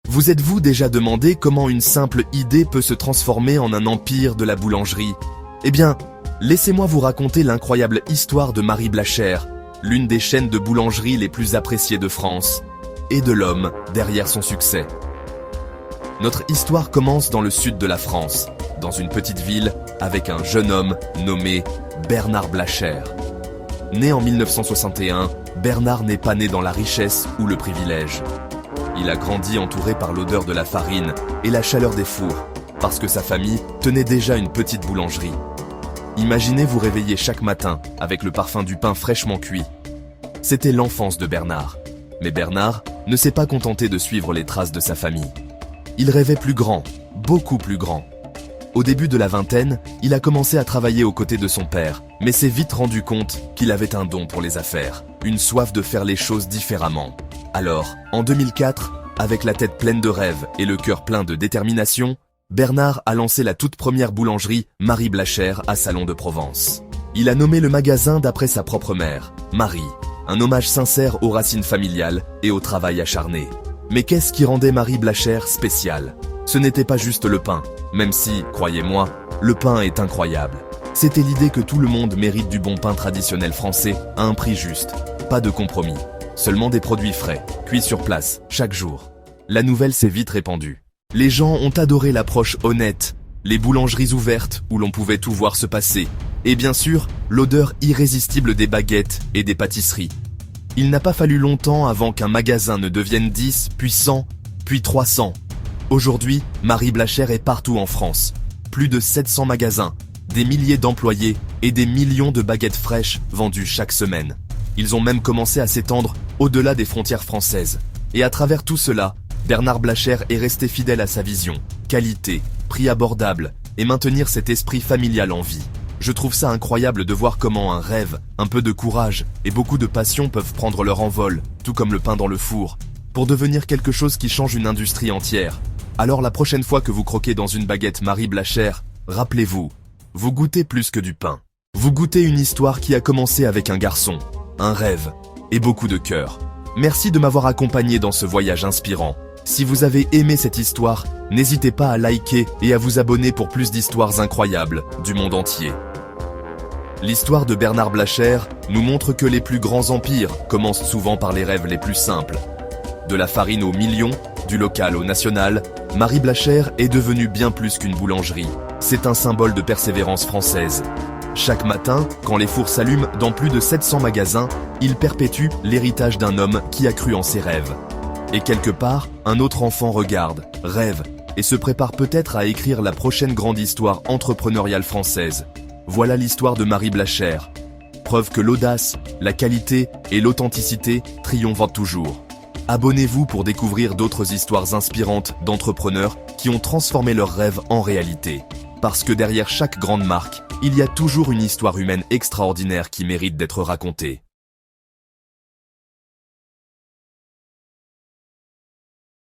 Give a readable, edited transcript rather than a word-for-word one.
Vous êtes-vous déjà demandé comment une simple idée peut se transformer en un empire de la boulangerie? Eh bien, laissez-moi vous raconter l'incroyable histoire de Marie Blachère, l'une des chaînes de boulangerie les plus appréciées de France, et de l'homme derrière son succès. Notre histoire commence dans le sud de la France, dans une petite ville avec un jeune homme nommé Bernard Blachère. Né en 1961, Bernard n'est pas né dans la richesse ou le privilège. Il a grandi entouré par l'odeur de la farine et la chaleur des fours, parce que sa famille tenait déjà une petite boulangerie. Imaginez vous réveiller chaque matin avec le parfum du pain fraîchement cuit. C'était l'enfance de Bernard. Mais Bernard ne s'est pas contenté de suivre les traces de sa famille. Il rêvait plus grand, beaucoup plus grand. Au début de la vingtaine, il a commencé à travailler aux côtés de son père, mais s'est vite rendu compte qu'il avait un don pour les affaires, une soif de faire les choses différemment. Alors, en 2004, avec la tête pleine de rêves et le cœur plein de détermination, Bernard a lancé la toute première boulangerie Marie Blachère à Salon de Provence. Il a nommé le magasin d'après sa propre mère, Marie, un hommage sincère aux racines familiales et au travail acharné. Mais qu'est-ce qui rendait Marie Blachère spéciale? Ce n'était pas juste le pain, même si, croyez-moi, le pain est incroyable. C'était l'idée que tout le monde mérite du bon pain traditionnel français à un prix juste, pas de compromis. Seulement des produits frais, cuits sur place, chaque jour. La nouvelle s'est vite répandue. Les gens ont adoré l'approche honnête, les boulangeries ouvertes où l'on pouvait tout voir se passer, et bien sûr, l'odeur irrésistible des baguettes et des pâtisseries. Il n'a pas fallu longtemps avant qu'un magasin ne devienne 10, puis 100, puis 300. Aujourd'hui, Marie Blachère est partout en France. Plus de 700 magasins, des milliers d'employés et des millions de baguettes fraîches vendues chaque semaine. Ils ont même commencé à s'étendre au-delà des frontières françaises. Et à travers tout cela, Bernard Blachère est resté fidèle à sa vision, qualité, prix abordable et maintenir cet esprit familial en vie. Je trouve ça incroyable de voir comment un rêve, un peu de courage et beaucoup de passion peuvent prendre leur envol, tout comme le pain dans le four, pour devenir quelque chose qui change une industrie entière. Alors la prochaine fois que vous croquez dans une baguette Marie Blachère, rappelez-vous, vous goûtez plus que du pain. Vous goûtez une histoire qui a commencé avec un garçon, un rêve et beaucoup de cœur. Merci de m'avoir accompagné dans ce voyage inspirant. Si vous avez aimé cette histoire, n'hésitez pas à liker et à vous abonner pour plus d'histoires incroyables du monde entier. L'histoire de Bernard Blachère nous montre que les plus grands empires commencent souvent par les rêves les plus simples. De la farine aux millions, du local au national, Marie Blachère est devenue bien plus qu'une boulangerie. C'est un symbole de persévérance française. Chaque matin, quand les fours s'allument dans plus de 700 magasins, il perpétue l'héritage d'un homme qui a cru en ses rêves. Et quelque part, un autre enfant regarde, rêve, et se prépare peut-être à écrire la prochaine grande histoire entrepreneuriale française. Voilà l'histoire de Marie Blachère. Preuve que l'audace, la qualité et l'authenticité triomphent toujours. Abonnez-vous pour découvrir d'autres histoires inspirantes d'entrepreneurs qui ont transformé leurs rêves en réalité. Parce que derrière chaque grande marque, il y a toujours une histoire humaine extraordinaire qui mérite d'être racontée.